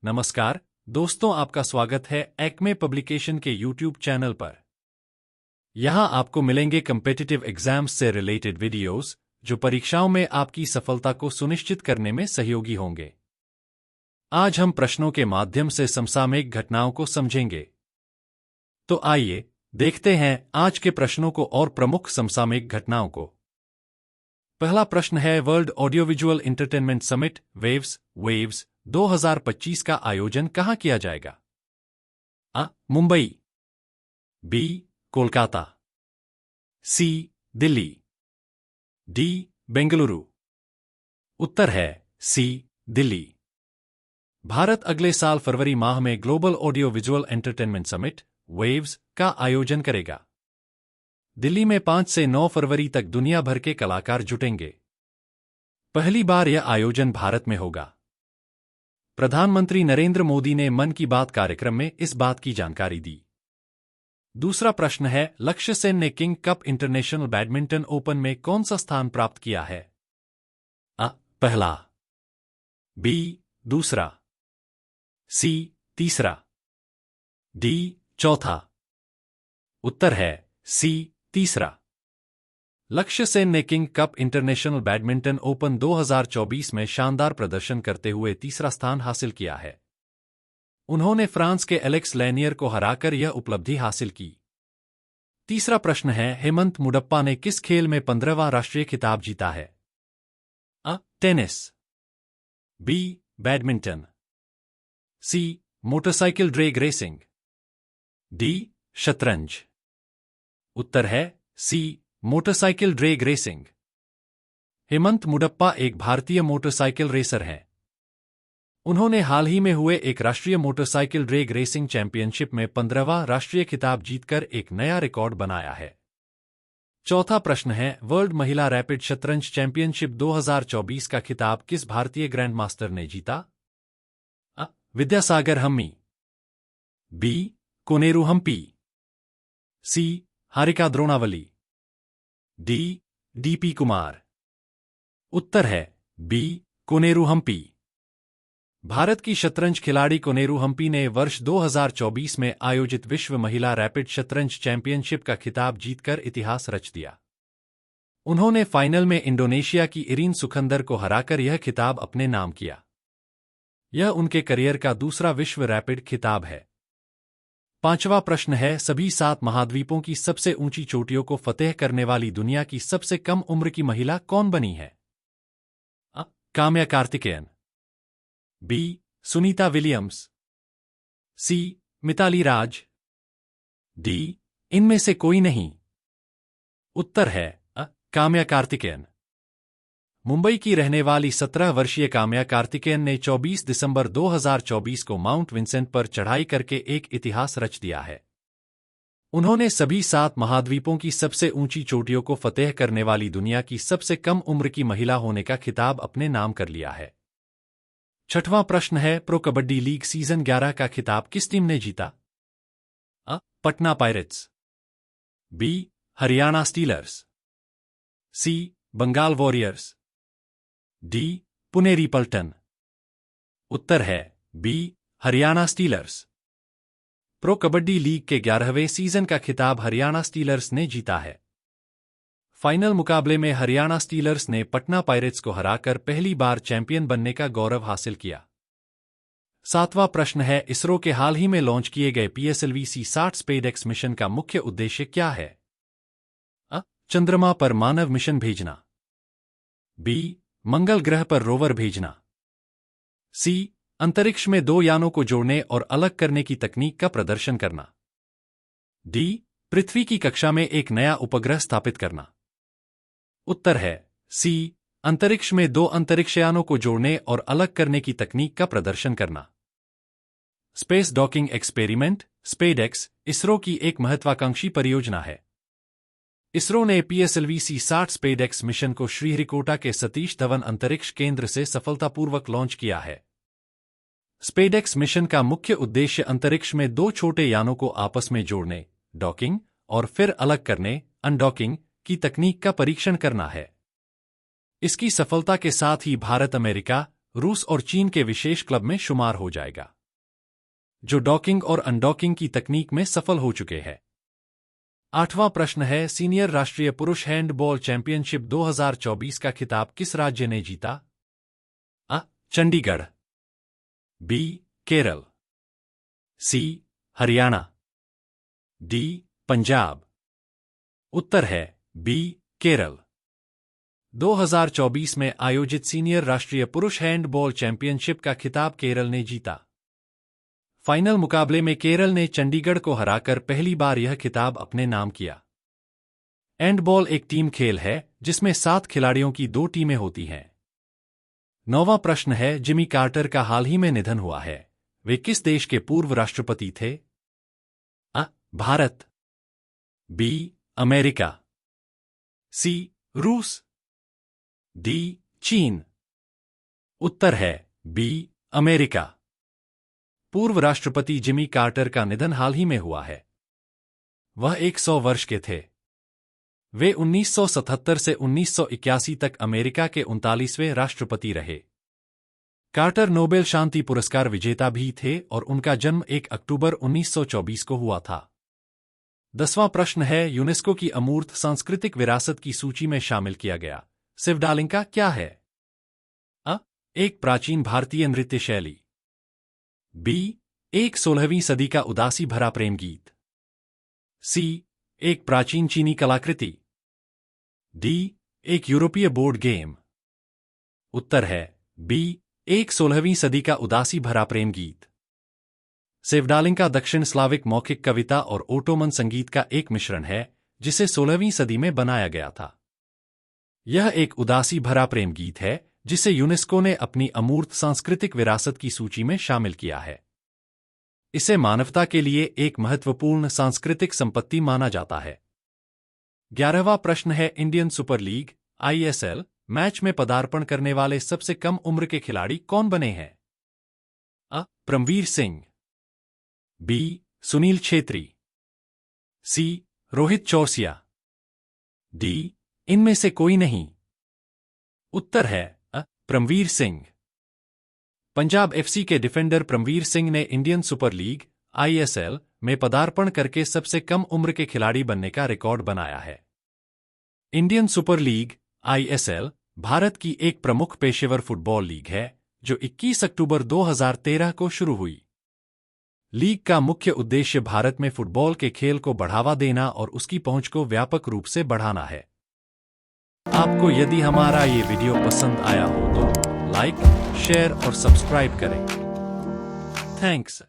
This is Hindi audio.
नमस्कार दोस्तों, आपका स्वागत है एक्मे पब्लिकेशन के यूट्यूब चैनल पर। यहां आपको मिलेंगे कम्पिटिटिव एग्जाम्स से रिलेटेड वीडियोस जो परीक्षाओं में आपकी सफलता को सुनिश्चित करने में सहयोगी होंगे। आज हम प्रश्नों के माध्यम से समसामयिक घटनाओं को समझेंगे। तो आइए देखते हैं आज के प्रश्नों को और प्रमुख समसामयिक घटनाओं को। पहला प्रश्न है, world audio visual entertainment summit waves 2025 का आयोजन कहां किया जाएगा? आ. मुंबई, बी. कोलकाता, सी. दिल्ली, डी. बेंगलुरु। उत्तर है सी. दिल्ली। भारत अगले साल फरवरी माह में global audio visual entertainment summit waves का आयोजन करेगा। दिल्ली में 5 से 9 फरवरी तक दुनिया भर के कलाकार जुटेंगे। पहली बार यह आयोजन भारत में होगा। प्रधानमंत्री नरेंद्र मोदी ने मन की बात कार्यक्रम में इस बात की जानकारी दी। दूसरा प्रश्न है, लक्ष्य सेन ने king cup international badminton open में कौन सा स्थान प्राप्त किया है? आ. पहला, बी. दूसरा, सी. तीसरा, डी. चौथा। उत्तर है सी. तीसरा। लक्ष्य सेन ने king cup international badminton open 2024 में शानदार प्रदर्शन करते हुए तीसरा स्थान हासिल किया है। उन्होंने फ्रांस के एलेक्स लैनियर को हराकर यह उपलब्धि हासिल की। तीसरा प्रश्न है, हेमंत मुडप्पा ने किस खेल में 15वां राष्ट्रीय खिताब जीता है? आ. Tennis, B. Badminton, C. Motorcycle drag racing, D. शतरंज। उत्तर है C. Motorcycle drag racing. Hemant Mudappa एक भारतीय मोटरसाइकिल रेसर हैं। उन्होंने हाल ही में हुए एक राष्ट्रीय मोटरसाइकिल ड्रैग रेसिंग चैंपियनशिप में 15वां राष्ट्रीय खिताब जीतकर एक नया रिकॉर्ड बनाया है। चौथा प्रश्न है, वर्ल्ड महिला रैपिड शतरंज चैंपियनशिप 2024 का खिताब किस भारतीय ग्रैंड मास्टर ने जीता? आ. विद्यासागर हम्मी, बी. कोनेरू हम्पी, सी. हारिका द्रोणावली, डी. डी.पी. कुमार। उत्तर है बी. कोनेरू हम्पी। भारत की शतरंज खिलाड़ी कोनेरू हम्पी ने वर्ष 2024 में आयोजित विश्व महिला रैपिड शतरंज चैंपियनशिप का खिताब जीतकर इतिहास रच दिया। उन्होंने फाइनल में इंडोनेशिया की इरीन सुखंदर को हराकर यह खिताब अपने नाम किया। यह उनके करियर का दूसरा विश्व रैपिड खिताब है। पांचवा प्रश्न है, सभी 7 महाद्वीपों की सबसे ऊंची चोटियों को फतेह करने वाली दुनिया की सबसे कम उम्र की महिला कौन बनी है? आ. काम्या कार्तिकेयन, बी. सुनीता विलियम्स, सी. मिताली राज, डी. इनमें से कोई नहीं। उत्तर है आ. काम्या कार्तिकेयन। मुंबई की रहने वाली 17 वर्षीय काम्या कार्तिकेयन ने 24 दिसंबर 2024 को माउंट विंसेंट पर चढ़ाई करके एक इतिहास रच दिया है। उन्होंने सभी 7 महाद्वीपों की सबसे ऊंची चोटियों को फतेह करने वाली दुनिया की सबसे कम उम्र की महिला होने का खिताब अपने नाम कर लिया है। छठवां प्रश्न है, प्रो कबड्डी लीग सीजन 11 का खिताब किस टीम ने जीता? आ. Patna Pirates, B. Haryana Steelers, C. Bengal Warriors, D. Puneri Paltan. उत्तर है B. Haryana Steelers. Pro Kabaddi League के 11वें सीजन का खिताब हरियाणा स्टीलर्स ने जीता है। फाइनल मुकाबले में हरियाणा स्टीलर्स ने पटना पायरेट्स को हराकर पहली बार चैंपियन बनने का गौरव हासिल किया। सातवां प्रश्न है, इसरो के हाल ही में लॉन्च किए गए PSLV-C60 स्पेसएक्स मिशन का मुख्य उद्देश्य क्या है? आ. चंद्रमा पर मानव मिशन भेजना, बी. मंगल ग्रह पर रोवर भेजना, सी. अंतरिक्ष में 2 यानों को जोड़ने और अलग करने की तकनीक का प्रदर्शन करना, डी. पृथ्वी की कक्षा में एक नया उपग्रह स्थापित करना। उत्तर है सी. अंतरिक्ष में 2 अंतरिक्षयानों को जोड़ने और अलग करने की तकनीक का प्रदर्शन करना। Space docking experiment SpaceX ISRO की एक महत्वाकांक्षी परियोजना है। इसरो ने PSLV-C60 स्पेसएक्स मिशन को श्रीहरिकोटा के सतीश धवन अंतरिक्ष केंद्र से सफलतापूर्वक लॉन्च किया है। स्पेसएक्स मिशन का मुख्य उद्देश्य अंतरिक्ष में 2 छोटे यानों को आपस में जोड़ने, डॉकिंग और फिर अलग करने, अनडॉकिंग की तकनीक का परीक्षण करना है। इसकी सफलता के साथ ही भारत अमेरिका, रूस और चीन के विशेष क्लब में शुमार हो जाएगा। जो डॉकिंग और अनडॉकिंग की तकनीक में सफल हो चुके हैं। 8वां प्रश्न है, सीनियर राष्ट्रीय पुरुष हैंडबॉल चैंपियनशिप 2024 का खिताब किस राज्य ने जीता? अ. चंडीगढ़, बी. केरल, सी. हरियाणा, डी. पंजाब। उत्तर है बी. केरल। 2024 में आयोजित सीनियर राष्ट्रीय पुरुष हैंडबॉल चैंपियनशिप का खिताब केरल ने जीता। फाइनल मुकाबले में केरल ने चंडीगढ़ को हराकर पहली बार यह खिताब अपने नाम किया। हैंडबॉल एक टीम खेल है जिसमें 7 खिलाड़ियों की 2 टीमें होती हैं। 9वां प्रश्न है, जिमी कार्टर का हाल ही में निधन हुआ है, वे किस देश के पूर्व राष्ट्रपति थे? अ. भारत, बी. अमेरिका, सी. रूस, डी. चीन। उत्तर है बी. अमेरिका। पूर्व राष्ट्रपति जिमी कार्टर का निधन हाल ही में हुआ है। वह 100 वर्ष के थे। वे 1977 से 1981 तक अमेरिका के 39वें राष्ट्रपति रहे। कार्टर नोबेल शांति पुरस्कार विजेता भी थे और उनका जन्म 1 अक्टूबर 1924 को हुआ था। 10वां प्रश्न है, यूनेस्को की अमूर्त सांस्कृतिक विरासत की सूची में शामिल किया गया शिवडालिंका क्या है? अ. एक प्राचीन भारतीय नृत्य शैली, बी. एक 16वीं सदी का उदासी भरा प्रेम गीत, सी. एक प्राचीन चीनी कलाकृति, डी. एक यूरोपीय बोर्ड गेम। उत्तर है बी. एक 16वीं सदी का उदासी भरा प्रेम गीत। सेवडालिंका दक्षिण स्लाविक मौखिक कविता और ओटोमन संगीत का एक मिश्रण है जिसे 16वीं सदी में बनाया गया था। यह एक उदासी भरा प्रेम गीत है जिसे यूनेस्को ने अपनी अमूर्त सांस्कृतिक विरासत की सूची में शामिल किया है। इसे मानवता के लिए एक महत्वपूर्ण सांस्कृतिक संपत्ति माना जाता है। 11वां प्रश्न है, Indian super league (ISL) match में पदार्पण करने वाले सबसे कम उम्र के खिलाड़ी कौन बने हैं? अ. परमवीर सिंह, बी. सुनील छेत्री, सी. रोहित चौरसिया, डी. इनमें से कोई नहीं। उत्तर है अ. परमवीर सिंह। पंजाब FC के डिफेंडर परमवीर सिंह ने इंडियन सुपर लीग (ISL) में पदार्पण करके सबसे कम उम्र के खिलाड़ी बनने का रिकॉर्ड बनाया है। Indian super league (ISL) Bharat की एक प्रमुख पेशेवर फुटबॉल लीग है जो 21 अक्टूबर 2013 को शुरू हुई। लीग का मुख्य उद्देश्य भारत में फुटबॉल के खेल को बढ़ावा देना और उसकी पहुंच को व्यापक रूप से बढ़ाना है। आपको यदि हमारा ये वीडियो पसंद आया हो तो लाइक, शेयर और सब्सक्राइब करें। थैंक्स।